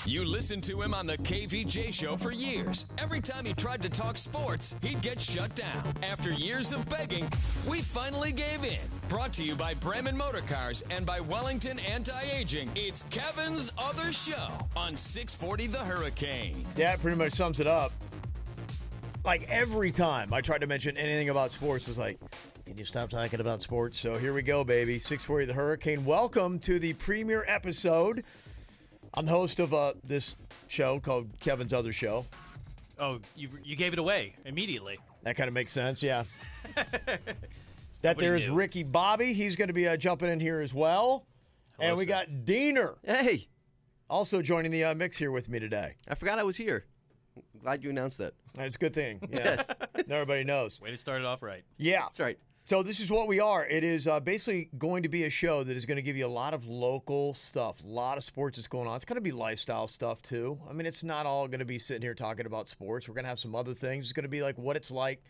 You listened to him on the KVJ show for years. Every time he tried to talk sports, he'd get shut down. After years of begging, we finally gave in. Brought to you by Bremen Motor Cars and by Wellington Anti-Aging. It's Kevin's Other Show on 640 The Hurricane. Yeah, it pretty much sums it up. Like every time I tried to mention anything about sports, it's like, can you stop talking about sports? So here we go, baby. 640 The Hurricane. Welcome to the premiere episode. I'm the host of this show called Kevin's Other Show. Oh, you gave it away immediately. That kind of makes sense, yeah. That Nobody there's knew. Ricky Bobby. He's going to be jumping in here as well. Hello, and we sir. got Diener Hey, also joining the mix here with me today. I forgot I was here. Glad you announced that. That's a good thing. Yeah. Yes. Now everybody knows. Way to start it off right. Yeah. That's right. So this is what we are. It is basically going to be a show that is going to give you a lot of local stuff, a lot of sports that's going on. It's going to be lifestyle stuff too. I mean, it's not all going to be sitting here talking about sports. We're going to have some other things. It's going to be like what it's like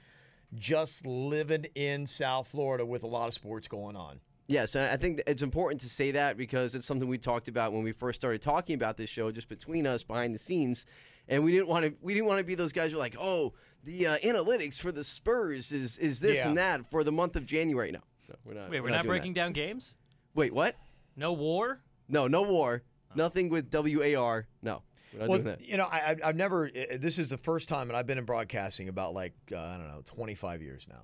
just living in South Florida with a lot of sports going on. Yes, and I think that it's important to say that because it's something we talked about when we first started talking about this show, just between us behind the scenes, and we didn't want to be those guys who are like, oh, the analytics for the Spurs is this Yeah. and that for the month of January. No, we're not. Wait, we're not doing breaking that. down games? Wait, what? No war? No war. Nothing with WAR. No, we're not doing that. You know, I've never. This is the first time, and I've been in broadcasting about I don't know, 25 years now.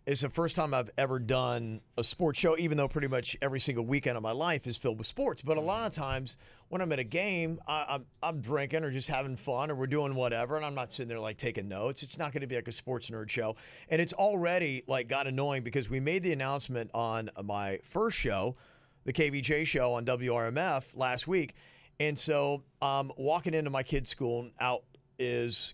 It's the first time I've ever done a sports show, even though pretty much every single weekend of my life is filled with sports. But a lot of times when I'm at a game, I'm drinking or just having fun or we're doing whatever, and I'm not sitting there like taking notes. It's not going to be like a sports nerd show. And it's already like got annoying because we made the announcement on my first show, the KVJ show on WRMF last week. And so walking into my kid's school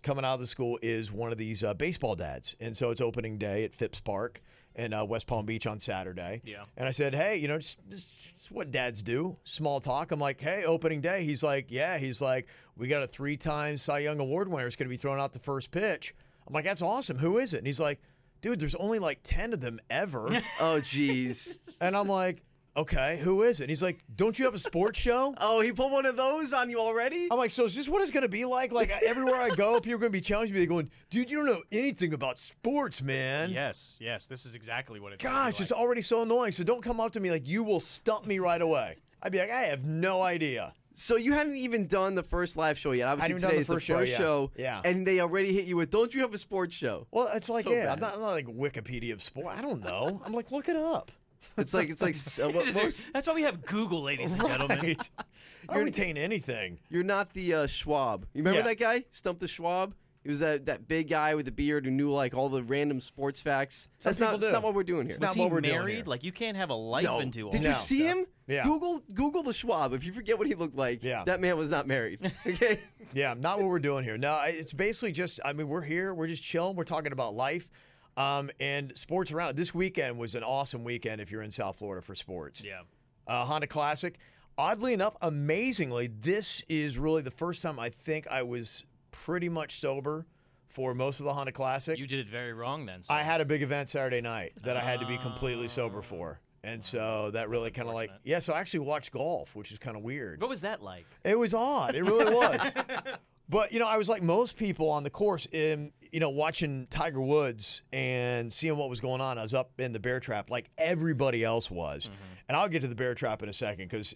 coming out of the school is one of these baseball dads. And so it's opening day at Phipps Park in West Palm Beach on Saturday. Yeah. And I said, hey, you know, just what dads do, small talk. I'm like, hey, opening day. He's like, yeah. He's like, we got a 3-time Cy Young Award winner. It's going to be throwing out the first pitch. I'm like, that's awesome. Who is it? And he's like, dude, there's only like 10 of them ever. Oh, jeez. And I'm like, okay, who is it? And he's like, don't you have a sports show? Oh, he pulled one of those on you already? I'm like, so is this what it's going to be like? Like everywhere I go, people are going to be challenging me, going, dude, you don't know anything about sports, man. Yes, this is exactly what it's Gosh, like. it's already so annoying. So don't come up to me like you will stump me right away. I'd be like, I have no idea. So you hadn't even done the first live show yet. Obviously, hadn't even today done is the the first first show, show. yeah. And they already hit you with, don't you have a sports show? Well, it's like, So yeah, bad. I'm not like Wikipedia of sport. I don't know. I'm like, look it up. It's like That's why we have Google, ladies and gentlemen. Right. I don't retain anything. you're not the Schwab. You remember Yeah. that guy? Stump the Schwab? He was that big guy with the beard who knew like all the random sports facts. Some That's people do. not what we're doing here. It's not Was he what we're doing married? here. Like, you can't have a life No. into Did all you that see stuff. him? Yeah. Google the Schwab. If you forget what he looked like, Yeah. that man was not married. Okay. Yeah, not what we're doing here. No, it's basically just, I mean, we're here. We're just chilling. We're talking about life and sports around it. This weekend was an awesome weekend if you're in South Florida for sports. Yeah. Honda Classic. Oddly enough, amazingly, this is really the first time I think I was pretty much sober for most of the Honda Classic. You did it very wrong then. So. I had a big event Saturday night that I had to be completely sober for. And so that really kind of like, unfortunate. yeah, so I actually watched golf, which is kind of weird. What was that like? It was odd. It really was. But, you know, I was like most people on the course, watching Tiger Woods and seeing what was going on. I was up in the bear trap like everybody else was. And I'll get to the bear trap in a second because,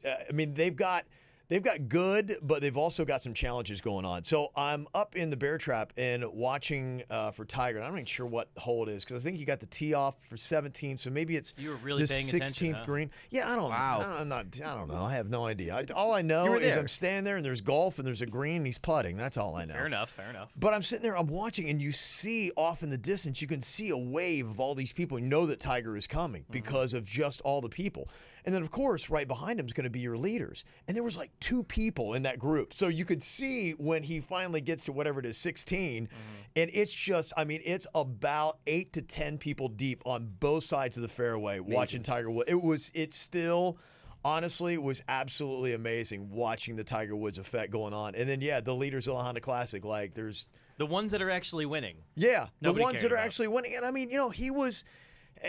they've got good, but they've also got some challenges going on. So I'm up in the bear trap and watching for Tiger. And I'm not even sure what hole it is because I think you got the tee off for 17. So maybe it's You were really the paying 16th attention, huh? green. Yeah, I don't. Wow. I don't know. I have no idea. All I know You were is there. I'm standing there and there's golf and there's a green and he's putting. That's all I know. Fair enough. But I'm sitting there, I'm watching, and you see off in the distance, you can see a wave of all these people. You know that Tiger is coming because of just all the people. And then, of course, right behind him is going to be your leaders. And there was like 2 people in that group. So you could see when he finally gets to whatever it is, 16. And it's just, it's about 8 to 10 people deep on both sides of the fairway watching Tiger Woods. It's still... Honestly, it was absolutely amazing watching the Tiger Woods effect going on. And then, yeah, the leaders of the Honda Classic, like there's... The ones that are actually winning. Yeah, the Nobody ones cared that are about. actually winning. And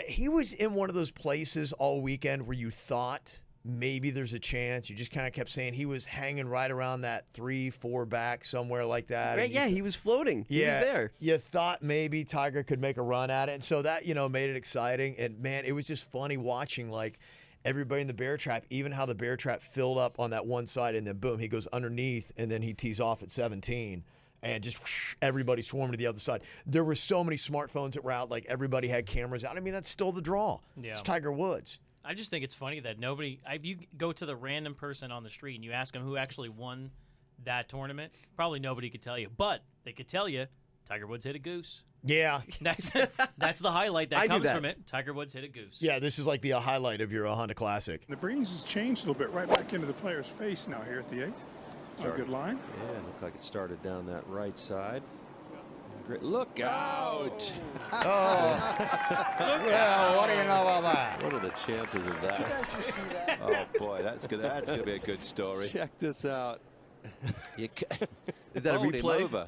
he was in one of those places all weekend where you thought maybe there's a chance. You just kind of kept saying he was hanging right around that 3-4 back, somewhere like that. Right, And yeah, he was floating. He was there. You thought maybe Tiger could make a run at it. And so that, made it exciting. And, man, it was just funny watching, like, everybody in the bear trap, even how the bear trap filled up on that one side, and then, boom, he goes underneath, and then he tees off at 17. And just whoosh, everybody swarmed to the other side. There were so many smartphones that were out. Like, everybody had cameras out. I mean, that's still the draw. Yeah. It's Tiger Woods. I just think it's funny that if you go to the random person on the street and you ask them who actually won that tournament, probably nobody could tell you. But they could tell you Tiger Woods hit a goose. Yeah. That's the highlight that comes from it. Tiger Woods hit a goose. Yeah, this is like the highlight of your Honda Classic. The breeze has changed a little bit right back into the player's face now here at the 8th. A good line. Yeah, it looked like it started down that right side. Great. Look out! Yeah, what do you know about that? What are the chances of that? Oh boy, that's gonna be a good story. Check this out. Is that a rolled him replay? over.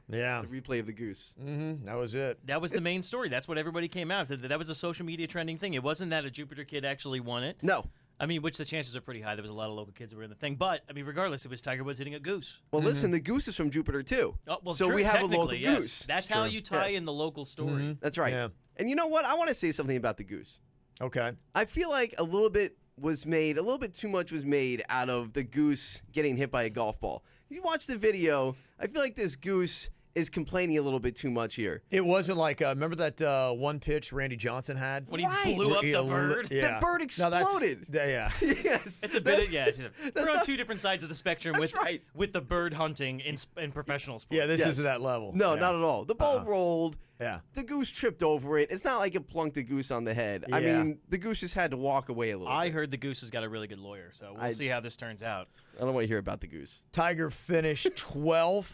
Yeah. The replay of the goose. That was it. That was the main story. That's what everybody came out and said. That was a social media trending thing. It wasn't that a Jupiter kid actually won it. No. I mean, which the chances are pretty high. There was a lot of local kids that were in the thing. But, I mean, regardless, it was Tiger Woods hitting a goose. Well, listen, the goose is from Jupiter, too. Oh, well, so true, we have a local technically, yes. goose. That's how you tie in the local story. That's right. Yeah. And you know what? I want to say something about the goose. Okay. I feel like a little bit too much was made out of the goose getting hit by a golf ball. If you watch the video, I feel like this goose is complaining a little bit too much here. It wasn't like, remember that one pitch Randy Johnson had? When he blew up the bird. The bird exploded. Yeah. Yes. It's a bit, we're on two different sides of the spectrum That's right. with the bird hunting in professional sports. Yeah, this Yes. isn't that level. No, Yeah. not at all. The ball rolled. Yeah. The goose tripped over it. It's not like it plunked the goose on the head. I Yeah. mean, the goose just had to walk away a little I bit. heard the goose has got a really good lawyer, so we'll see how this turns out. I don't want to hear about the goose. Tiger finished 12th.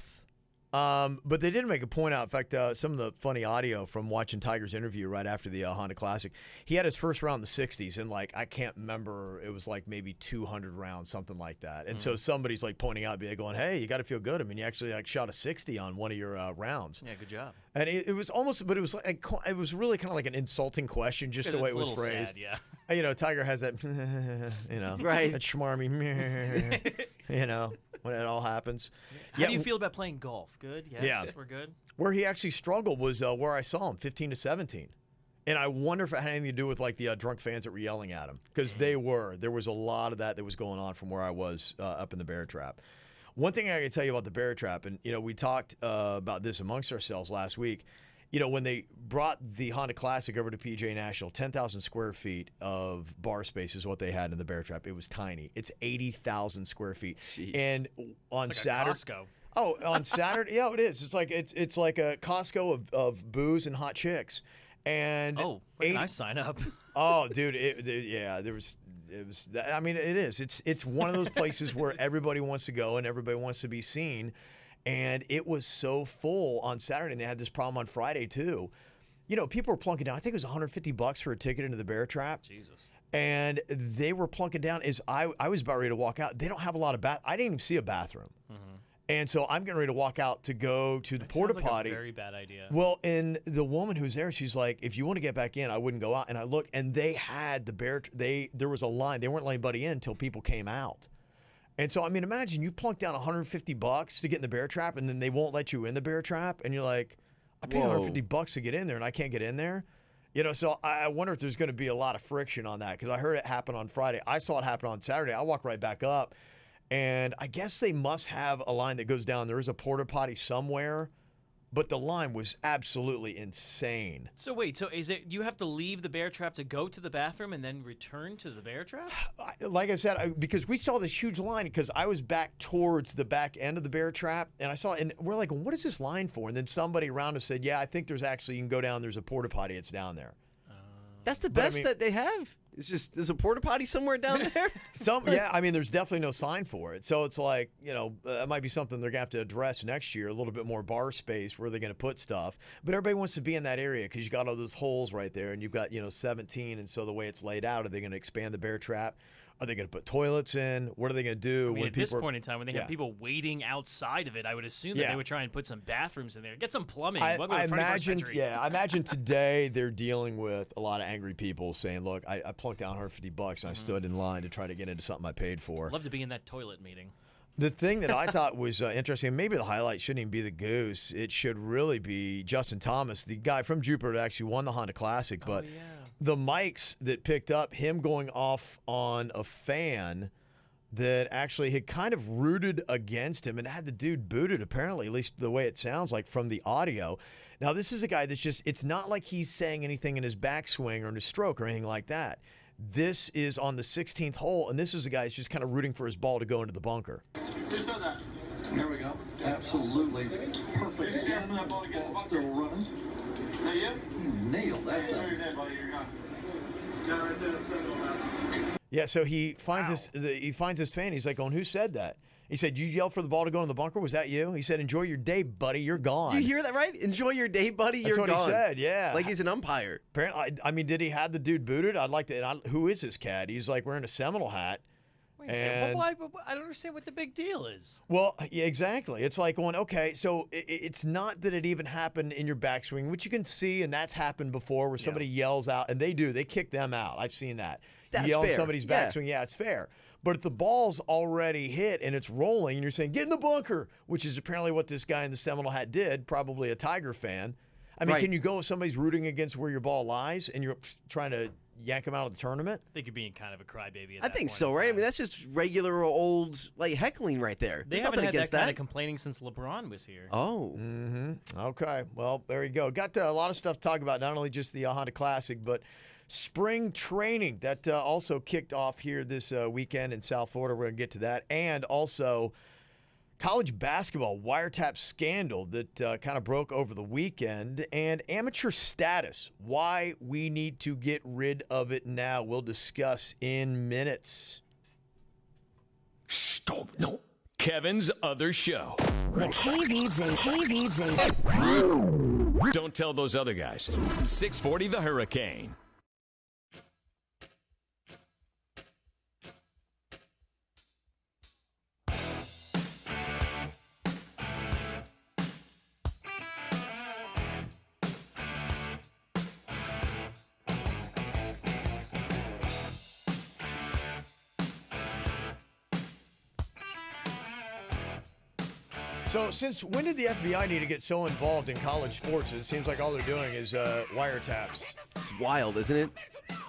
But they didn't make a point out. In fact, some of the funny audio from watching Tiger's interview right after the Honda Classic, he had his first round in the 60s, and I can't remember, it was like maybe 200 rounds, something like that. And so somebody's pointing out, going, "Hey, you got to feel good. I mean, you actually shot a 60 on one of your rounds." Yeah, good job. And it was almost, but it was it was really kind of like an insulting question, just the way it was It's a little phrased. sad, yeah. Tiger has that, Right. that schmarmy, when it all happens. How do you feel about playing golf? Good? Yes, Yeah. we're good? Where he actually struggled was where I saw him, 15 to 17. And I wonder if it had anything to do with the drunk fans that were yelling at him, because they were. There was a lot of that was going on from where I was up in the bear trap. One thing I can tell you about the bear trap, and we talked about this amongst ourselves last week. When they brought the Honda Classic over to PGA National, 10,000 square feet of bar space is what they had in the bear trap. It was tiny. It's 80,000 square feet. Jeez. And on It's like Saturday, a Costco. oh, on Saturday, yeah, it is. It's like a Costco of booze and hot chicks. And Oh, where can I sign up? oh, dude, I mean, it is. It's one of those places where everybody wants to go and everybody wants to be seen. And it was so full on Saturday, and they had this problem on Friday too. People were plunking down. I think it was $150 for a ticket into the bear trap. Jesus. And they were plunking down. As I was about ready to walk out. They don't have a lot of I didn't even see a bathroom. And so I'm getting ready to walk out to go to the porta Sounds like potty. a very bad idea. Well, and the woman who's there, she's like, "If you want to get back in, I wouldn't go out." And I look, and they had the bear. There was a line. They weren't letting anybody in until people came out. And so, I mean, imagine you plunk down $150 to get in the bear trap, and then they won't let you in the bear trap, and you're like, "I paid $150 to get in there, and I can't get in there." So I wonder if there's going to be a lot of friction on that, because I heard it happen on Friday. I saw it happen on Saturday. I walked right back up. And I guess they must have a line that goes down. There is a porta potty somewhere, but the line was absolutely insane. So wait, so is it you have to leave the bear trap to go to the bathroom and then return to the bear trap? Like I said, because we saw this huge line, because I was back towards the back end of the bear trap, and I saw it, and we're like, what is this line for? And then somebody around us said, yeah, I think there's actually, you can go down, there's a porta potty, it's down there. That's the But I best mean- that they have. It's just, there's a porta potty somewhere down there. Yeah, I mean, there's definitely no sign for it. So it's like, it might be something they're going to have to address next year, a little bit more bar space where they're going to put stuff. But everybody wants to be in that area because you got all those holes right there, and you've got, 17. And so the way it's laid out, are they going to expand the bear trap? Are they going to put toilets in? What are they going to do I mean, when at this people point in time, when they have people waiting outside of it, I would assume that Yeah. they would try and put some bathrooms in there. Get some plumbing. I Welcome to the 21st imagine, century. I imagine today they're dealing with a lot of angry people saying, "Look, I plunked down $150 and I stood in line to try to get into something I paid for." I'd love to be in that toilet meeting. The thing that I thought was interesting, and maybe the highlight shouldn't even be the goose. It should really be Justin Thomas, the guy from Jupiter that actually won the Honda Classic. But the mics that picked up him going off on a fan that actually had kind of rooted against him and had the dude booted, apparently, at least the way it sounds like from the audio. Now, this is a guy that's just, it's not like he's saying anything in his backswing or in his stroke or anything like that. This is on the 16th hole, and this is a guy that's just kind of rooting for his ball to go into the bunker. There we go. Absolutely perfect. Still running. Is that you? You nailed that thing. Yeah, so he finds this fan. He's like, "Oh, who said that?" He said, "You yelled for the ball to go in the bunker. Was that you?" He said, "Enjoy your day, buddy. You're gone." You hear that right? Enjoy your day, buddy. That's You're what gone. he said. Yeah, Like he's an umpire. apparently. I mean, did he have the dude booted? I'd like to. Who is this cat? He's like wearing a Seminole hat. Wait a second, but I don't understand what the big deal is. Well, yeah, exactly. It's like going, okay, so it's not that it even happened in your backswing, which you can see, and that's happened before where somebody yells out, and they kick them out. I've seen that. That's you yell in fair. somebody's backswing, yeah, it's fair. But if the ball's already hit and it's rolling, and you're saying, get in the bunker, which is apparently what this guy in the Seminole hat did, probably a Tiger fan. I mean, Right. can you go if somebody's rooting against where your ball lies and you're trying to yank him out of the tournament? I think you're being kind of a crybaby. I think so, right? I mean, that's just regular old like heckling right there. They There's haven't nothing had that against kind of complaining since LeBron was here. Oh. Okay. Well, there you go. Got a lot of stuff to talk about, not only just the Honda Classic, but spring training that also kicked off here this weekend in South Florida. We're going to get to that. And also college basketball wiretap scandal that kind of broke over the weekend, and amateur status, why we need to get rid of it now. We'll discuss in minutes. Stop. No. Kevin's Other Show. The KVJ. Don't tell those other guys. 640 The Hurricane. So since when did the FBI need to get so involved in college sports? It seems like all they're doing is wiretaps. It's wild, isn't it?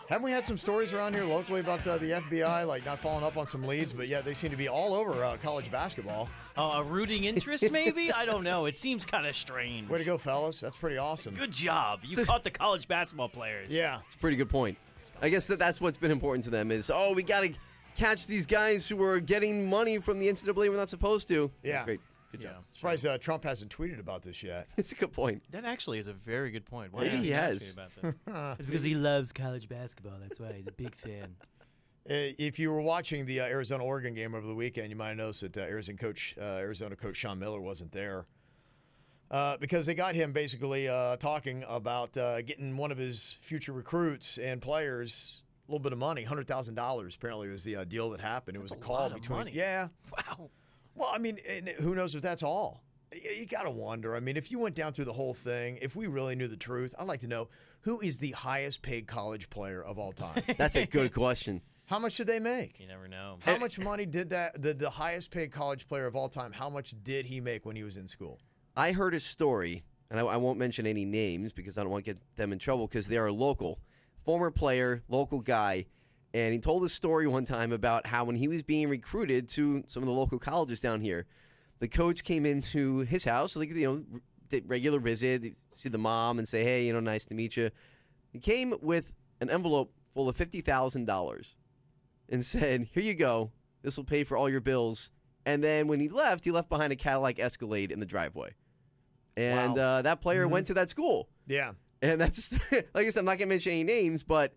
Haven't we had some stories around here locally about the FBI, like not following up on some leads, but yeah, they seem to be all over college basketball. Oh, a rooting interest, maybe? I don't know. It seems kind of strange. Way to go, fellas. That's pretty awesome. Good job. You caught the college basketball players. Yeah. It's a pretty good point. I guess that's what's been important to them is, we got to catch these guys who are getting money from the NCAA we're not supposed to. Yeah. Great. Good job. Surprised Trump hasn't tweeted about this yet. It's a good point. That actually is a very good point. Why Maybe didn't he ask has. me about that? It's because he loves college basketball. That's why he's a big fan. If you were watching the Arizona-Oregon game over the weekend, you might have noticed that Arizona coach Sean Miller wasn't there because they got him basically talking about getting one of his future recruits and players a little bit of money, $100,000 apparently was the deal that happened. It was a call lot of between. money. Yeah. Wow. Well, I mean, and who knows if that's all? You got to wonder. I mean, if you went down through the whole thing, if we really knew the truth, I'd like to know who is the highest paid college player of all time. That's a good question. How much did they make? You never know. How much money did the highest paid college player of all time, how much did he make when he was in school? I heard a story, and I won't mention any names because I don't want to get them in trouble because they are local. Former player, local guy. And he told a story one time about how when he was being recruited to some of the local colleges down here, the coach came into his house, like, did regular visit, see the mom and say, hey, nice to meet you. He came with an envelope full of $50,000 and said, here you go. This will pay for all your bills. And then when he left behind a Cadillac Escalade in the driveway. And that player went to that school. Yeah. And that's, like I said, I'm not going to mention any names, but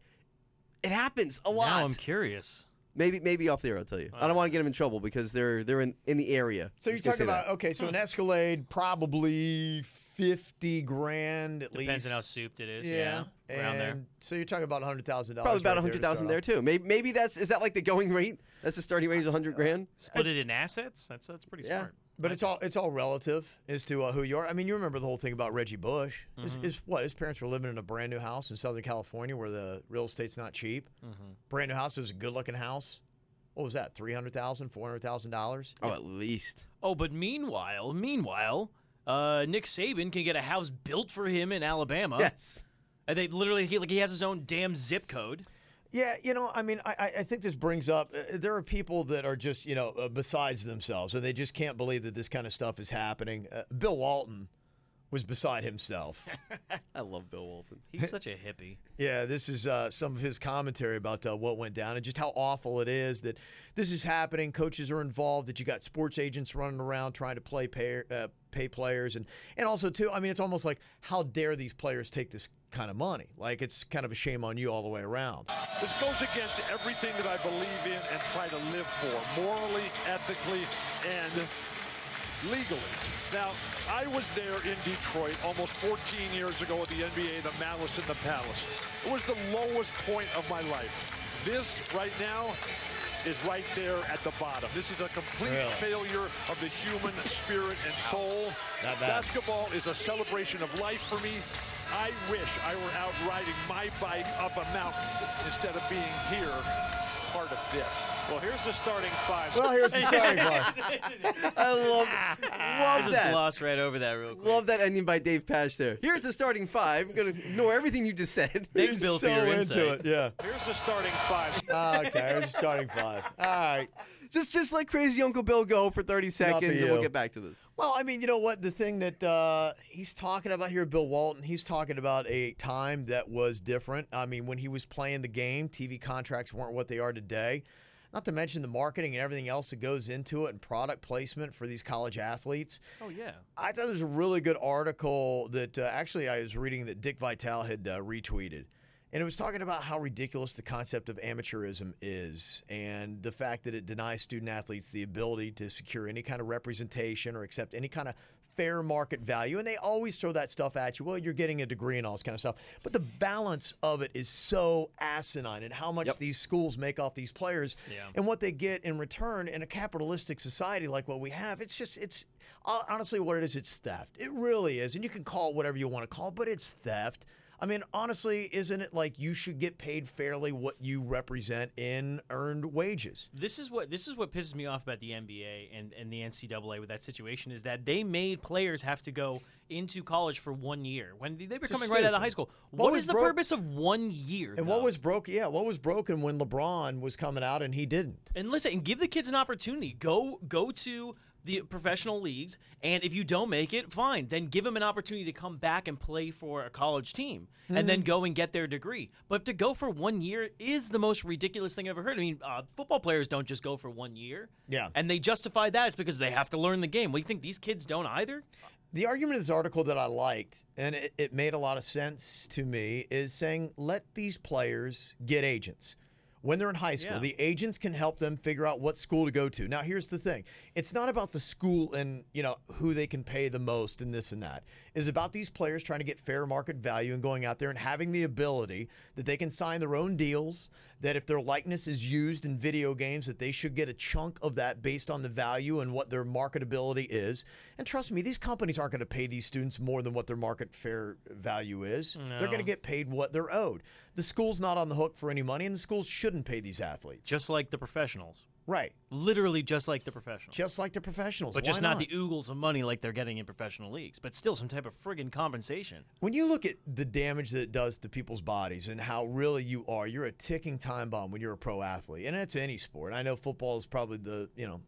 it happens a lot. Now I'm curious. Maybe off the air, I'll tell you. I don't want to get them in trouble because they're in the area. So you're talking about, okay, so an Escalade, probably 50 grand at least. Depends on how souped it is. Yeah, around there. And so you're talking about $100,000. Probably about $100,000 there too. Maybe is that like the going rate? That's the starting rate is $100 grand. Split it in assets. That's pretty smart. But it's all relative as to who you are. I mean, you remember the whole thing about Reggie Bush. His parents were living in a brand new house in Southern California where the real estate's not cheap. Brand new house. It was a good looking house. What was that? $300,000, $400,000? Oh, at least. Oh, but meanwhile, Nick Saban can get a house built for him in Alabama. Yes. And they literally he has his own damn zip code. Yeah, I mean, I think this brings up, there are people that are just, besides themselves, and they just can't believe that this kind of stuff is happening. Bill Walton was beside himself. I love Bill Walton. He's such a hippie. Yeah, this is some of his commentary about what went down and just how awful it is that this is happening. Coaches are involved, that you got sports agents running around trying to pay players. And also, too, I mean, it's almost like, how dare these players take this kind of money? Like, it's kind of a shame on you all the way around. This goes against everything that I believe in and try to live for, morally, ethically, and legally. Now, I was there in Detroit almost 14 years ago at the NBA, the Malice in the Palace. It was the lowest point of my life. This right now is right there at the bottom. This is a complete failure of the human spirit and soul. Basketball is a celebration of life for me. I wish I were out riding my bike up a mountain instead of being here, part of this. Well, here's the starting five. I love Just that. gloss right over that real quick. Love that ending by Dave Pash there. Here's the starting five. I'm going to ignore everything you just said. Thanks, Bill, for your insight. Yeah. Here's the starting five. Okay, here's the starting five. All right. Just let crazy Uncle Bill go for 30 seconds, and we'll get back to this. Well, I mean, you know what? The thing that he's talking about here, Bill Walton, he's talking about a time that was different. I mean, when he was playing the game, TV contracts weren't what they are today. Not to mention the marketing and everything else that goes into it and product placement for these college athletes. Oh, yeah. I thought it was a really good article that actually I was reading that Dick Vitale had retweeted. And it was talking about how ridiculous the concept of amateurism is and the fact that it denies student athletes the ability to secure any kind of representation or accept any kind of fair market value. And they always throw that stuff at you. Well, you're getting a degree and all this kind of stuff. But the balance of it is so asinine, and how much these schools make off these players and what they get in return in a capitalistic society like what we have. It's honestly what it is. It's theft. It really is. And you can call it whatever you want to call it, but it's theft. I mean, honestly, isn't it like you should get paid fairly what you represent in earned wages? This is what pisses me off about the NBA and the NCAA with that situation is that they made players have to go into college for 1 year when they were coming right out of high school. What is the purpose of 1 year? And what was broken? Yeah, what was broken when LeBron was coming out and he didn't? And listen, and give the kids an opportunity. Go to the professional leagues, and if you don't make it, fine. Then give them an opportunity to come back and play for a college team, and then go and get their degree. But to go for 1 year is the most ridiculous thing I've ever heard. I mean, football players don't just go for 1 year. Yeah. And they justify that it's because they have to learn the game. Well, you think these kids don't either? The argument in this article that I liked, and it made a lot of sense to me, is saying let these players get agents. When they're in high school, the agents can help them figure out what school to go to. Now, here's the thing. It's not about the school and, who they can pay the most and this and that. It's about these players trying to get fair market value and going out there and having the ability that they can sign their own deals, that if their likeness is used in video games, that they should get a chunk of that based on the value and what their marketability is. And trust me, these companies aren't going to pay these students more than what their market fair value is. No. They're going to get paid what they're owed. The school's not on the hook for any money, and the schools shouldn't pay these athletes. Just like the professionals. Right. Literally just like the professionals. Just like the professionals. But just not the oogles of money like they're getting in professional leagues. But still some type of friggin' compensation. When you look at the damage that it does to people's bodies and how really you're a ticking time bomb when you're a pro athlete. And it's any sport. I know football is probably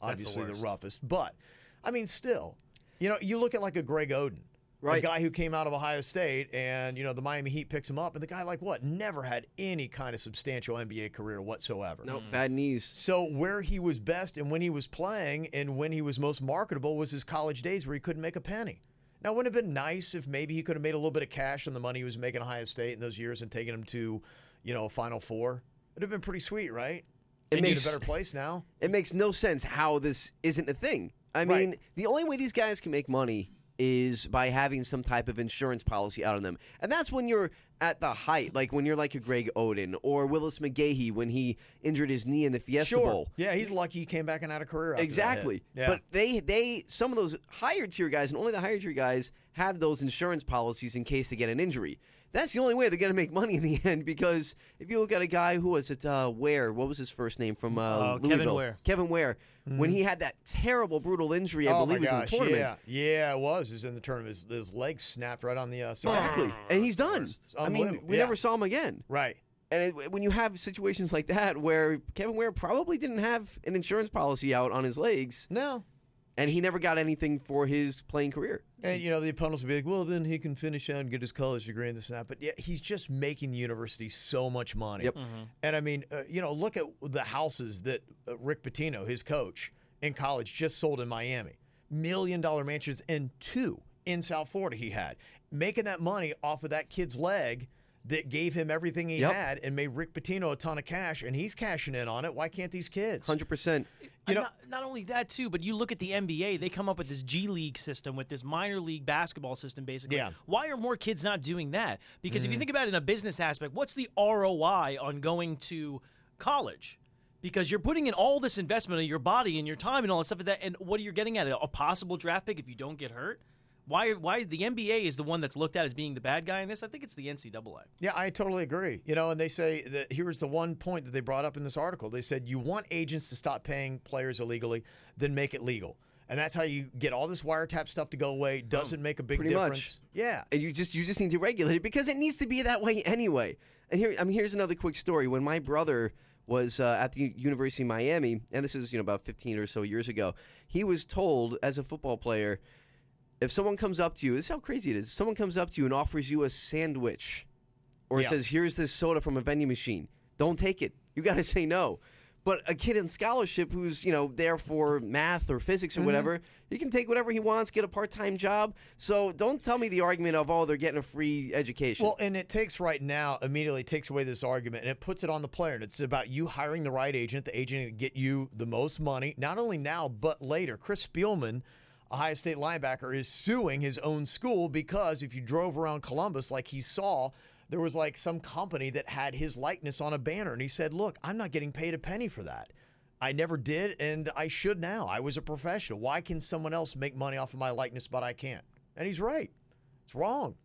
obviously the roughest. But, I mean, still, you look at like a Greg Oden. Right. A guy who came out of Ohio State and, the Miami Heat picks him up. And the guy, never had any kind of substantial NBA career whatsoever. No, bad knees. So where he was best and when he was playing and when he was most marketable was his college days where he couldn't make a penny. Now, it wouldn't have been nice if maybe he could have made a little bit of cash on the money he was making at Ohio State in those years and taken him to, a Final Four. It would have been pretty sweet, right? It makes a better place now. It makes no sense how this isn't a thing. I mean, the only way these guys can make money is by having some type of insurance policy out on them. And that's when you're at the height, like when you're like a Greg Oden or Willis McGahee when he injured his knee in the Fiesta Bowl. Yeah, he's lucky he came back and had a career after Exactly. that hit. But they some of those higher tier guys, and only the higher tier guys, have those insurance policies in case they get an injury. That's the only way they're going to make money in the end, because if you look at a guy, who was it, Ware, what was his first name from Louisville? Kevin Ware. Kevin Ware. When he had that terrible, brutal injury, I believe it was in the tournament. Yeah, it was. It was in the tournament. His leg snapped right on the Exactly. And he's done. I mean, we never saw him again. Right. And when you have situations like that where Kevin Ware probably didn't have an insurance policy out on his legs. No. And he never got anything for his playing career. And, the opponents will be like, well, then he can finish out and get his college degree and this and that. But, yeah, he's just making the university so much money. Yep. And, I mean, look at the houses that Rick Pitino, his coach, in college just sold in Miami. $1 million mansions, and 2 in South Florida he had. Making that money off of that kid's leg that gave him everything he had and made Rick Pitino a ton of cash, and he's cashing in on it. Why can't these kids? 100%. Not only that, too, but you look at the NBA, they come up with this G League system, with this minor league basketball system, basically. Yeah. Why are more kids not doing that? Because if you think about it in a business aspect, what's the ROI on going to college? Because you're putting in all this investment of your body and your time and all that stuff like that, and what are you getting at? A possible draft pick if you don't get hurt? Why the NBA is the one that's looked at as being the bad guy in this? I think it's the NCAA. Yeah, I totally agree. And they say that here's the one point that they brought up in this article. They said you want agents to stop paying players illegally, then make it legal. And that's how you get all this wiretap stuff to go away. Doesn't make a big Pretty difference. much. Yeah. And you just need to regulate it, because it needs to be that way anyway. And here's another quick story. When my brother was at the University of Miami, and this is about 15 or so years ago, he was told as a football player, if someone comes up to you, this is how crazy it is. If someone comes up to you and offers you a sandwich, or says, here's this soda from a vending machine, don't take it. You got to say no. But a kid in scholarship who's, there for math or physics or whatever, he can take whatever he wants, get a part-time job. So don't tell me the argument of, they're getting a free education. Well, and it takes immediately takes away this argument, and it puts it on the player. And it's about you hiring the right agent, the agent to get you the most money, not only now, but later. Chris Spielman, Ohio State linebacker, is suing his own school because if you drove around Columbus like he saw, there was like some company that had his likeness on a banner. And he said, look, I'm not getting paid a penny for that. I never did, and I should now. I was a professional. Why can someone else make money off of my likeness, but I can't? And he's right. It's wrong.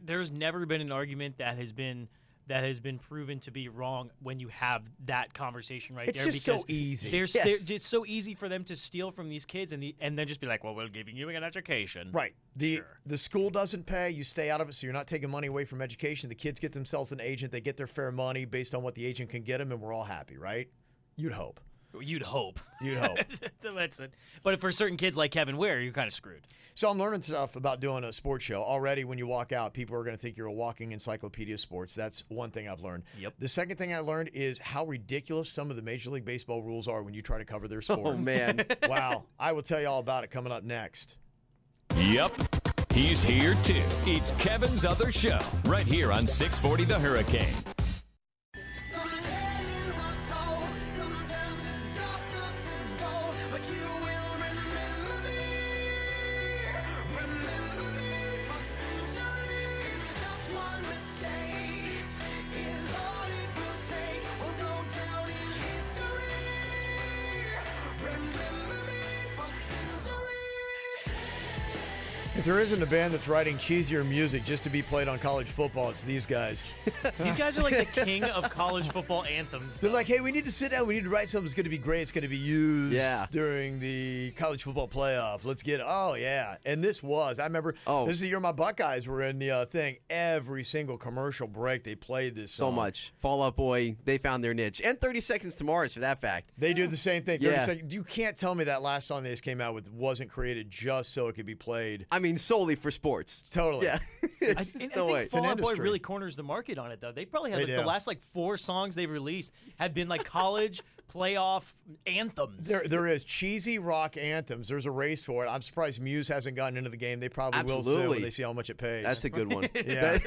There's never been an argument that has been proven to be wrong when you have that conversation right there. It's just so easy. It's so easy for them to steal from these kids and then just be like, well, we're giving you an education. Right. The school doesn't pay. You stay out of it, so you're not taking money away from education. The kids get themselves an agent. They get their fair money based on what the agent can get them, and we're all happy, right? You'd hope. You'd hope. You'd hope. That's it. But for certain kids like Kevin Ware, you're kind of screwed. So I'm learning stuff about doing a sports show. Already when you walk out, people are going to think you're a walking encyclopedia of sports. That's one thing I've learned. Yep. The second thing I learned is how ridiculous some of the Major League Baseball rules are when you try to cover their sport. Oh, man. Wow. I will tell you all about it coming up next. Yep. He's here, too. It's Kevin's Other Show, right here on 640 The Hurricane. If there isn't a band that's writing cheesier music just to be played on college football, it's these guys. These guys are like the king of college football anthems. They're like, hey, we need to sit down. We need to write something that's going to be great. It's going to be used during the college football playoff. Let's get it. Oh, yeah. And this was. I remember this is the year my Buckeyes were in the thing. Every single commercial break, they played this song. So much. Fall Out Boy, they found their niche. And 30 Seconds to Mars, for that fact. They do the same thing. 30 Yeah. seconds. You can't tell me that last song they just came out with wasn't created just so it could be played. I mean, solely for sports. Totally. Yeah. I think Fall Out Boy really corners the market on it, though. They probably have the last 4 songs they've released have been like college playoff anthems. There is cheesy rock anthems. There's a race for it. I'm surprised Muse hasn't gotten into the game. They probably will soon when they see how much it pays. That's a good one. Yeah.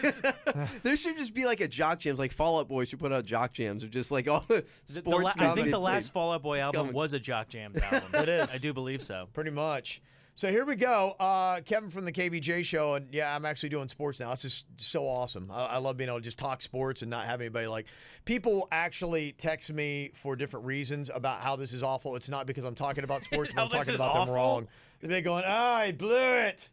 There should just be like a jock jams, like Fall Out Boy should put out jock jams of just like all the sports. I think the last Fall Out Boy album was a Jock Jams album. It is. I do believe so. Pretty much. So here we go. Kevin from the KVJ show. And yeah, I'm actually doing sports now. It's just so awesome. I love being able to just talk sports and not have anybody like. People actually text me for different reasons about how this is awful. It's not because I'm talking about sports, but I'm talking about them wrong. They're going, I blew it.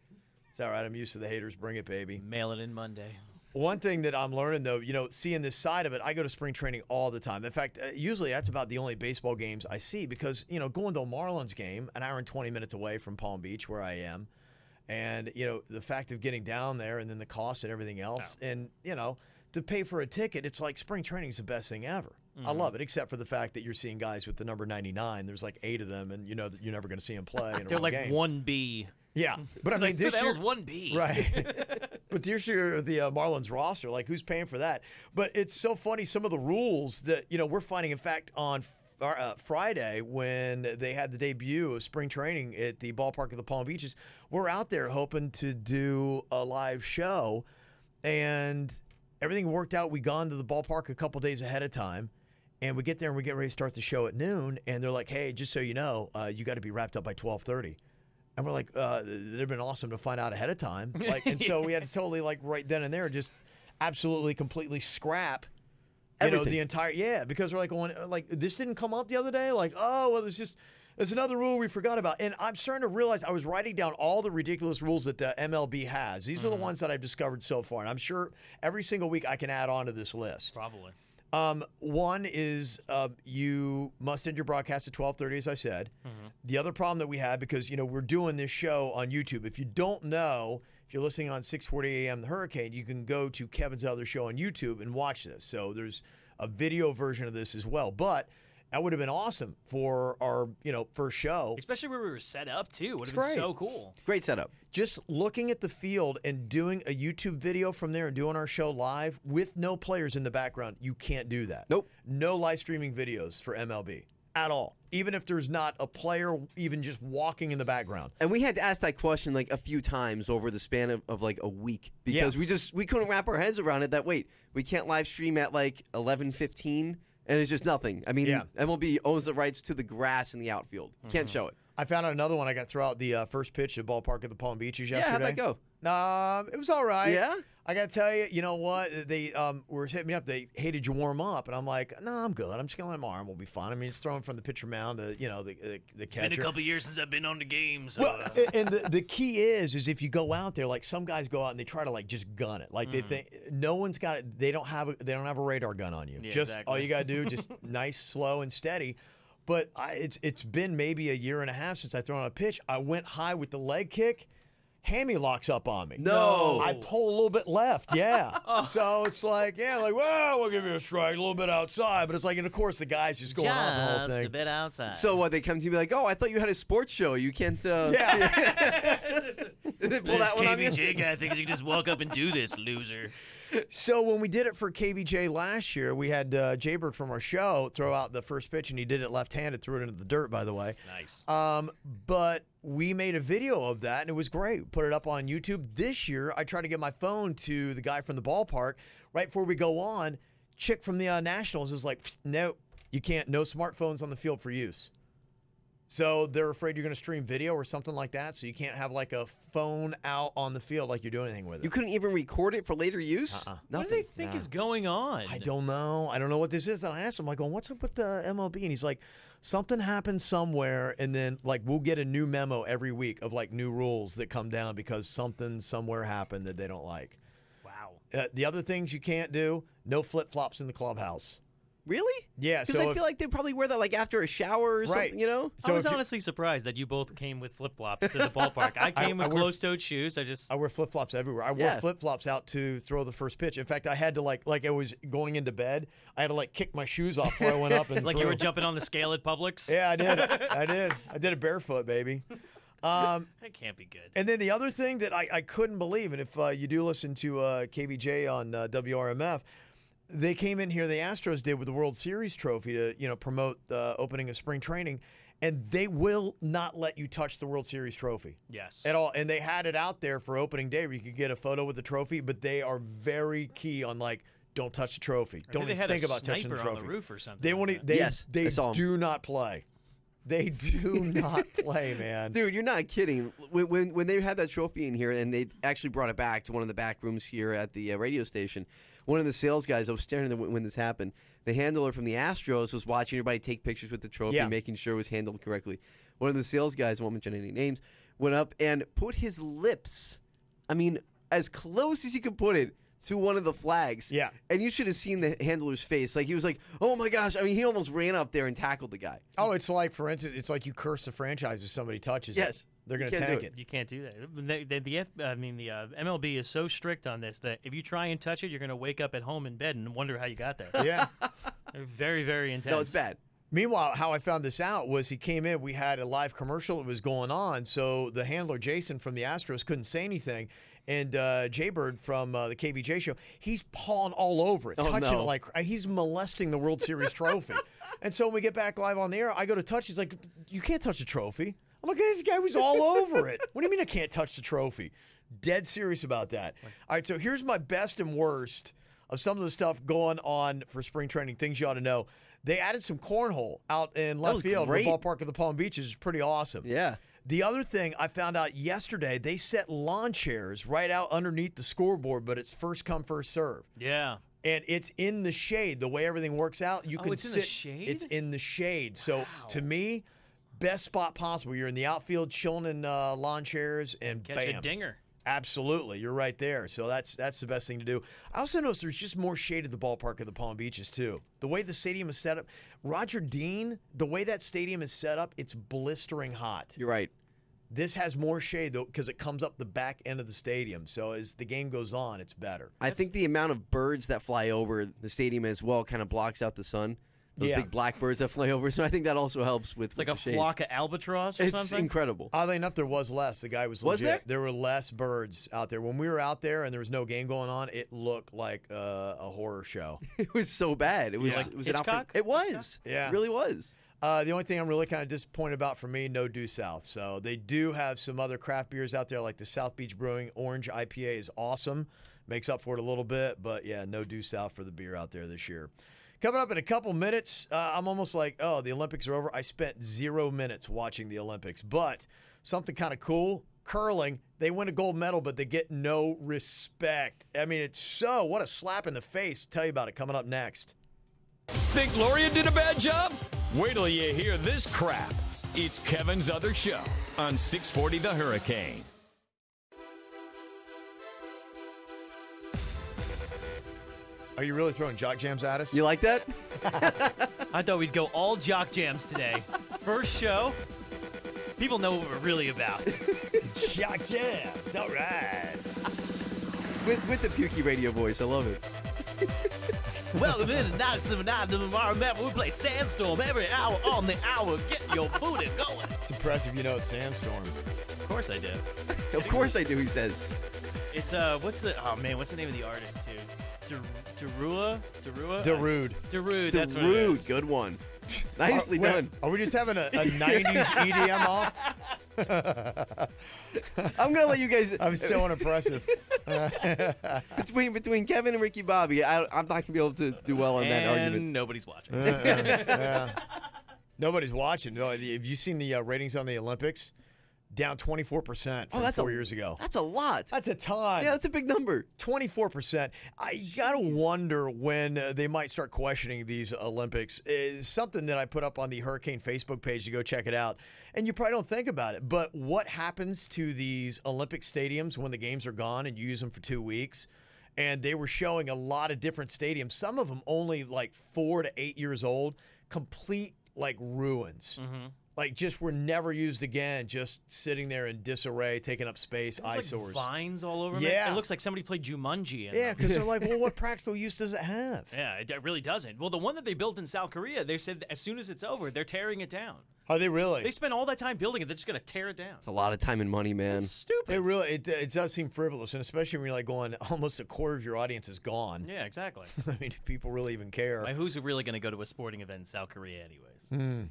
It's all right. I'm used to the haters. Bring it, baby. Mail it in Monday. One thing that I'm learning, though, seeing this side of it, I go to spring training all the time. In fact, usually that's about the only baseball games I see because, going to a Marlins game, an hour and 20 minutes away from Palm Beach where I am, and, the fact of getting down there and then the cost and everything else, and, to pay for a ticket, it's like spring training is the best thing ever. I love it, except for the fact that you're seeing guys with the number 99. There's like 8 of them, and you know that you're never going to see them play in a They're real like game. 1B. Yeah, but I mean, this that year was 1B. Right. But this year, the Marlins roster, like, who's paying for that? But it's so funny, some of the rules that, we're finding, in fact, on Friday when they had the debut of spring training at the ballpark of the Palm Beaches, we're out there hoping to do a live show, and everything worked out. We gone to the ballpark a couple days ahead of time, and we get there and we get ready to start the show at noon, and they're like, hey, just so you know, you got to be wrapped up by 12:30. And we're like, it'd have been awesome to find out ahead of time. And so we had to totally, right then and there, just absolutely, completely scrap, the entire, because we're like, this didn't come up the other day? Like, oh, well, there's another rule we forgot about. And I'm starting to realize I was writing down all the ridiculous rules that the MLB has. These are the ones that I've discovered so far. And I'm sure every single week I can add on to this list. Probably. One is you must end your broadcast at 12:30, as I said. The other problem that we had, because, we're doing this show on YouTube. If you don't know, if you're listening on 640 AM The Hurricane, you can go to Kevin's other show on YouTube and watch this. So there's a video version of this as well. But that would have been awesome for our, first show. Especially where we were set up, too. Would have been so cool. Great setup. Just looking at the field and doing a YouTube video from there and doing our show live with no players in the background, you can't do that. Nope. No live streaming videos for MLB at all, even if there's not a player even just walking in the background. And we had to ask that question like a few times over the span of like a week because we couldn't wrap our heads around it that, wait, we can't live stream at like 11:15 and it's just nothing. I mean, MLB owns the rights to the grass in the outfield. Can't show it. I found out another one. I got to throw out the first pitch at ballpark at the Palm Beaches yesterday. Yeah, how'd that go? It was all right. Yeah? I got to tell you, you know what? They were hitting me up. They hated you warm up. And I'm like, no, I'm good. I'm just going to let my arm will be fine. I mean, it's throwing from the pitcher mound to, the catcher. Been a couple years since I've been on the game. So, well, and the key is if you go out there, like some guys go out and they try to just gun it. Like they think no one's got it. They don't have a radar gun on you. Yeah, just exactly. all you got to do, just nice, slow, and steady. But it's been maybe a year and a half since I thrown a pitch. I went high with the leg kick. Hammy locks up on me. No. I pull a little bit left, yeah. So it's like, well, we'll give you a strike, a little bit outside. But it's like, and of course, the guy's just going on the whole thing. Just a bit outside. So what, they come to you like, oh, I thought you had a sports show. You can't, Yeah. they pull that one on you? KVJ guy thinks you can just walk up and do this, loser. So when we did it for KVJ last year, we had Jaybird from our show throw out the first pitch, and he did it left-handed, threw it into the dirt, by the way. Nice. But we made a video of that, and it was great. Put it up on YouTube. This year, I tried to get my phone to the guy from the ballpark. Right before we go on, chick from the Nationals is like, no, you can't. No smartphones on the field for use. So they're afraid you're going to stream video or something like that, so you can't have like a phone out on the field like you're doing anything with it. You couldn't even record it for later use? Uh-uh. What do they think is going on? I don't know. I don't know what this is. And I asked him, like, what's up with the MLB? And he's like, something happened somewhere, and then like we'll get a new memo every week of like new rules that come down because something somewhere happened that they don't like. Wow. The other things you can't do, no flip-flops in the clubhouse. Really? Yeah. Because I feel like they probably wear that like after a shower or something, you know? So I was honestly surprised that you both came with flip-flops to the ballpark. I came with closed-toed shoes. I wear flip-flops everywhere. I wore flip-flops out to throw the first pitch. In fact, I had to like I was going into bed, I had to like kick my shoes off before I went up and like threw. You were jumping on the scale at Publix? Yeah, I did. I did it barefoot, baby. That can't be good. And then the other thing that I couldn't believe, and if you do listen to KVJ on WRMF, they came in here, the Astros did with the World Series trophy to, promote the opening of spring training, and they will not let you touch the World Series trophy. Yes. At all. And they had it out there for opening day where you could get a photo with the trophy, but they are very key on don't touch the trophy. Don't even think about touching the trophy. On the roof or something. They want to. They do not play. They do not play, man. Dude, you're not kidding. When they had that trophy in here and they actually brought it back to one of the back rooms here at the radio station, one of the sales guys, I was staring at when this happened, the handler from the Astros was watching everybody take pictures with the trophy, making sure it was handled correctly. One of the sales guys, I won't mention any names, went up and put his lips, as close as he could put it, to one of the flags. Yeah. And you should have seen the handler's face. Like, he was like, oh, my gosh. He almost ran up there and tackled the guy. Oh, it's like, for instance, it's like you curse the franchise if somebody touches it. They're going to tank it. You can't do that. The MLB is so strict on this that if you try and touch it, you're going to wake up at home in bed and wonder how you got there. Yeah. They're very, very intense. No, it's bad. Meanwhile, how I found this out was he came in, we had a live commercial that was going on, so the handler, Jason, from the Astros couldn't say anything. And Jaybird from the KVJ show, he's pawing all over it, touching it like he's molesting the World Series trophy. And so when we get back live on the air, I go to touch. He's like, you can't touch the trophy. I'm like, this guy was all over it. What do you mean I can't touch the trophy? Dead serious about that. All right, so here's my best and worst of some of the stuff going on for spring training, things you ought to know. They added some cornhole out in left field in the ballpark of the Palm Beaches. It's pretty awesome. Yeah. The other thing I found out yesterday, they set lawn chairs right out underneath the scoreboard, but it's first come, first serve. Yeah. And it's in the shade. The way everything works out, you can it's sit. in the shade? It's in the shade. So to me, best spot possible. You're in the outfield chilling in lawn chairs and Catch bam. a dinger. Absolutely. You're right there. So that's the best thing to do. I also noticed there's just more shade at the ballpark of the Palm Beaches, too. The way the stadium is set up. Roger Dean, the way that stadium is set up, it's blistering hot. You're right. This has more shade, though, because it comes up the back end of the stadium. So as the game goes on, it's better. I think the amount of birds that fly over the stadium as well kind of blocks out the sun. Those big black birds that fly over. So I think that also helps with It's like the a shade. flock of albatross or It's something. incredible. Oddly enough, there was less. The guy was legit. there? There were less birds out there. When we were out there and there was no game going on, it looked like a horror show. It was so bad. It was, Like it was an Hitchcock? It was. Yeah. It really was. The only thing I'm really kind of disappointed about for me, no Due South. So they do have some other craft beers out there, like the South Beach Brewing Orange IPA is awesome. Makes up for it a little bit. But, yeah, no Due South for the beer out there this year. Coming up in a couple minutes, I'm almost like, oh, the Olympics are over. I spent 0 minutes watching the Olympics. But something kind of cool, curling, they win a gold medal, but they get no respect. I mean, what a slap in the face. Tell you about it coming up next. Think Loria did a bad job? Wait till you hear this crap. It's Kevin's Other Show on 640 The Hurricane. Are you really throwing jock jams at us? You like that? I thought we'd go all jock jams today. First show, people know what we're really about. Jock jams. All right. with the pukey radio voice. I love it. Welcome in to 979 tomorrow, man. We play Sandstorm every hour on the hour. Get your booty going. It's impressive you know it's Sandstorm. Of course I do. Of course I do, he says. It's what's the name of the artist too? Darude. Darude. That's what it is. Good one. Nicely done. Are we just having a 90s EDM off? I'm gonna let you guys. I'm so unimpressive. between Kevin and Ricky Bobby, I'm not gonna be able to do well on that argument. And nobody's watching. Yeah. Nobody's watching. No, have you seen the ratings on the Olympics? Down 24% from 4 years ago. That's a lot. That's a ton. Yeah, that's a big number. 24%. I gotta wonder when they might start questioning these Olympics. Is something that I put up on the Hurricane Facebook page to go check it out. And you probably don't think about it, but what happens to these Olympic stadiums when the games are gone and you use them for 2 weeks? And they were showing a lot of different stadiums. Some of them only like 4 to 8 years old, complete like ruins. Mm-hmm. Like, just were never used again, just sitting there in disarray, taking up space, eyesores. Like vines all over Yeah. it looks like somebody played Jumanji. Yeah, because they're like, well, what practical use does it have? Yeah, it really doesn't. Well, the one that they built in South Korea, they said as soon as it's over, they're tearing it down. Are they really? They spent all that time building it. They're just going to tear it down. It's a lot of time and money, man. It's stupid. It does seem frivolous, and especially when you're like going, almost a quarter of your audience is gone. Yeah, exactly. I mean, do people really even care? Like, who's really going to go to a sporting event in South Korea anyways?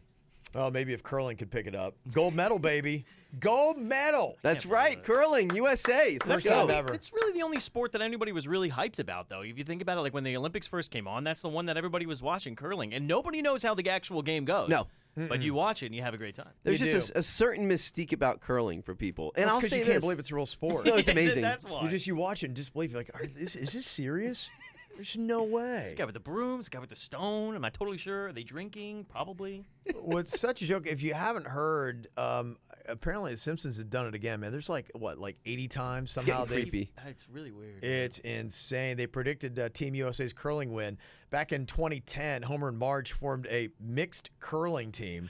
Well, maybe if curling could pick it up. Gold medal, baby. Gold medal. That's right. Curling, USA. Let's First time go. ever. It's really the only sport that anybody was really hyped about, though. If you think about it, like when the Olympics first came on, that's the one that everybody was watching, curling. And nobody knows how the actual game goes. No. but you watch it and you have a great time. There's You just a certain mystique about curling for people, and Well, I'll it's 'cause say you this: can't believe it's a real sport. No, it's amazing. That's why. You watch it and disbelief. You're like, is this serious? There's no way. This guy with the broom, this guy with the stone. Am I totally sure? Are they drinking? Probably. Well, it's such a joke. If you haven't heard, apparently the Simpsons have done it again, man. There's like 80 times somehow Getting creepy. It's really weird. It's insane. They predicted Team USA's curling win back in 2010. Homer and Marge formed a mixed curling team,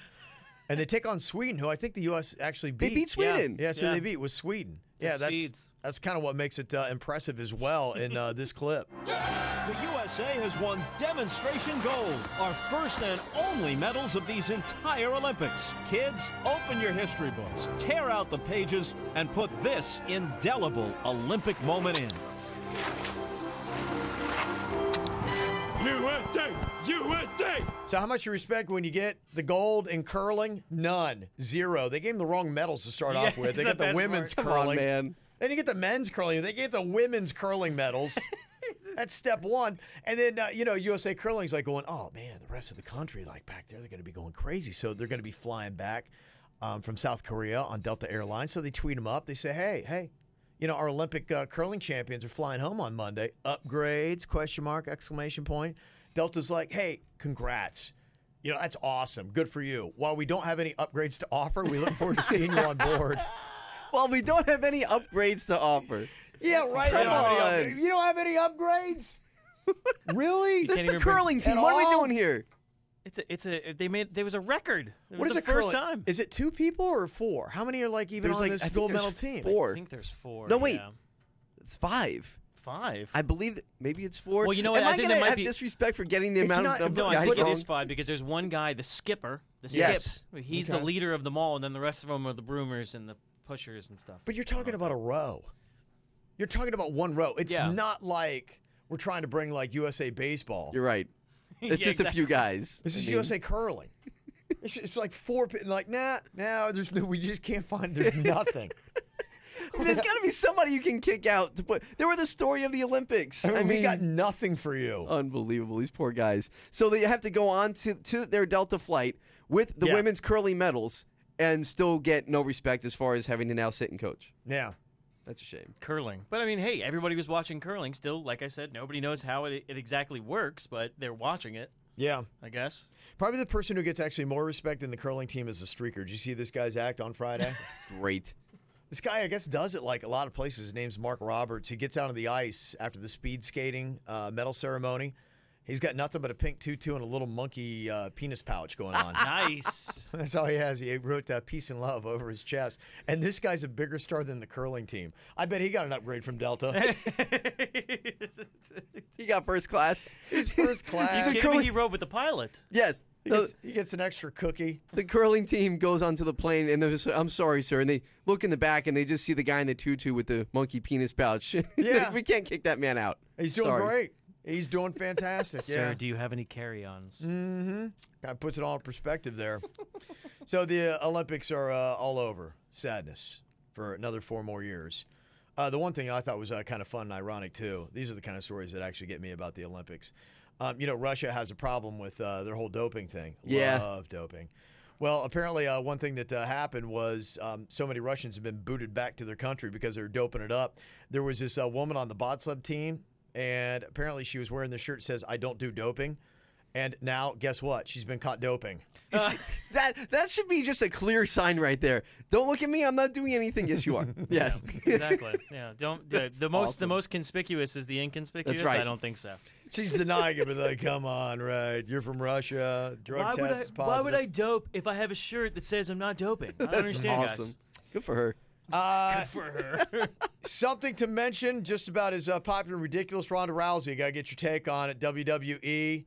and they take on Sweden, who I think the U.S. actually beat. They beat Sweden. Yeah, so they beat was Sweden. Yeah, Swedes. that's kind of what makes it impressive as well in this clip. The USA has won demonstration gold, our first and only medals of these entire Olympics. Kids, open your history books, tear out the pages, and put this indelible Olympic moment in. USA! USA! So how much you respect when you get the gold in curling? None. Zero. They gave them the wrong medals to start off with. They it's got the the best women's Come curling. on, man. Then you get the men's curling. They get the women's curling medals. That's step one. And then, USA Curling's like going, oh, man, the rest of the country, like back there, they're going to be going crazy. So they're going to be flying back from South Korea on Delta Airlines. So they tweet them up. They say, hey, our Olympic curling champions are flying home on Monday. Upgrades, ? Exclamation point. Delta's like, hey, congrats. That's awesome. Good for you. While we don't have any upgrades to offer, we look forward to seeing you on board. Well, we don't have any upgrades to offer. Yeah, right. Come on. You don't have any upgrades? Really? This is the curling team. At What are we all? doing here? There was a record. It What was is the it first curling? time. Is it 2 people or 4? How many are even There's on this I think gold there's medal team? 4. I think there's 4. No, wait. yeah. It's 5. 5. I believe maybe it's 4. Well, you know what? Am I I think gonna there might have be disrespect for getting the It's amount not- of No, I guys think it wrong? is 5 because there's one guy, the skipper. The Yes. skip. He's Okay. the leader of them all, and then the rest of them are the broomers and the pushers and stuff. But you're talking about a row. You're talking about one row. It's Yeah. not like we're trying to bring USA Baseball. You're right. It's Yeah, just a few guys. This I is mean, USA Curling. It's like 4 people. Like, we just can't find, there's nothing. There's got to be somebody you can kick out to put. They were the story of the Olympics. I mean, we got nothing for you. Unbelievable. These poor guys. So they have to go on to their Delta flight with the Yeah. women's curling medals and still get no respect as far as having to now sit and coach. Yeah. That's a shame. Curling. But I mean, hey, everybody was watching curling still. Like I said, nobody knows how it exactly works, but they're watching it, Yeah. I guess. Probably the person who gets actually more respect than the curling team is the streaker. Did you see this guy's act on Friday? Great. This guy, I guess, does it like a lot of places. His name's Mark Roberts. He gets out on the ice after the speed skating medal ceremony. He's got nothing but a pink tutu and a little monkey penis pouch going on. Nice. That's all he has. He wrote peace and love over his chest. And this guy's a bigger star than the curling team. I bet he got an upgrade from Delta. He got first class. He's first class. You kidding me? He rode with the pilot. Yes. He gets an extra cookie. The curling team goes onto the plane and they're just, I'm sorry, sir. And they look in the back and they just see the guy in the tutu with the monkey penis pouch. Yeah. We can't kick that man out. He's doing Sorry. great. He's doing fantastic. Sir, do you have any carry-ons? Mm-hmm. Kind of puts it all in perspective there. So the Olympics are all over. Sadness for another 4 more years. The one thing I thought was kind of fun and ironic, too. These are the kind of stories that actually get me about the Olympics. Russia has a problem with their whole doping thing. Yeah. Love doping. Well, apparently one thing that happened was so many Russians have been booted back to their country because they're doping it up. There was this woman on the bobsled team, and apparently she was wearing the shirt that says, I don't do doping. And now, guess what? She's been caught doping. That should be just a clear sign right there. Don't look at me. I'm not doing anything. Yes, you are. Yes. Yeah, exactly. Yeah. Don't. The awesome. most conspicuous is the inconspicuous. That's right. I don't think so. She's denying it, but like, come on, right? You're from Russia. Drug test is positive. Why would I dope if I have a shirt that says I'm not doping? I don't understand, awesome. Good for her. Good for her. Something to mention just about as popular and ridiculous. Ronda Rousey, you got to get your take on it. WWE.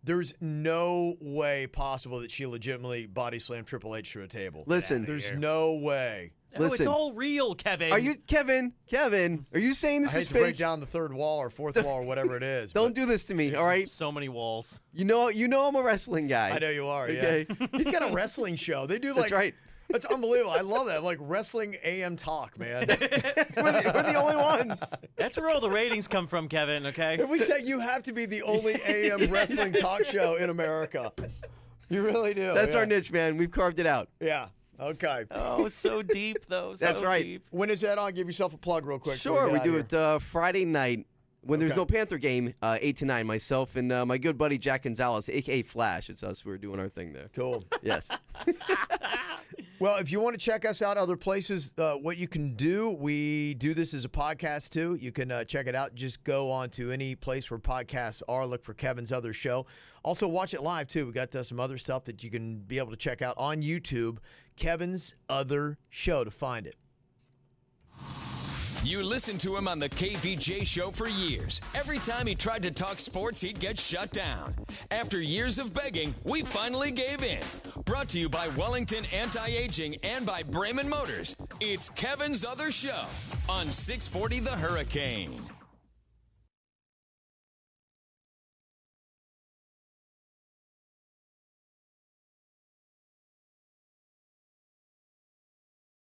There's no way possible that she legitimately body slammed Triple H through a table. Listen. There's no way. Oh, it's Listen. all real, Kevin. Are you Kevin? Are you saying I this hate is to break fake? down the third wall or fourth wall or whatever it is. Don't but do this to me, all right? So many walls. You know I'm a wrestling guy. I know you are, Okay. yeah. He's got a wrestling show. They do like... That's right. That's unbelievable. I love that. Like wrestling AM talk, man. We're the only ones. That's where all the ratings come from, Kevin, okay? If we say you have to be the only AM wrestling talk show in America. You really do. That's yeah. our niche, man. We've carved it out. Yeah. Okay. Oh, so deep, though. So That's right. Deep. When is that on? Give yourself a plug real quick. Sure, we do it Friday night when there's Okay. no Panther game, 8 to 9. Myself and my good buddy Jack Gonzalez, a.k.a. Flash. It's us. We're doing our thing there. Cool. Yes. Well, if you want to check us out other places, what you can do, we do this as a podcast too. You can check it out. Just go on to any place where podcasts are. Look for Kevin's Other Show. Also, watch it live too. We got some other stuff that you can be able to check out on YouTube. Kevin's Other Show to find it. You listened to him on the KVJ show for years. Every time he tried to talk sports, he'd get shut down. After years of begging, we finally gave in. Brought to you by Wellington Anti-Aging and by Bremen Motors. It's Kevin's Other Show on 640 The Hurricane.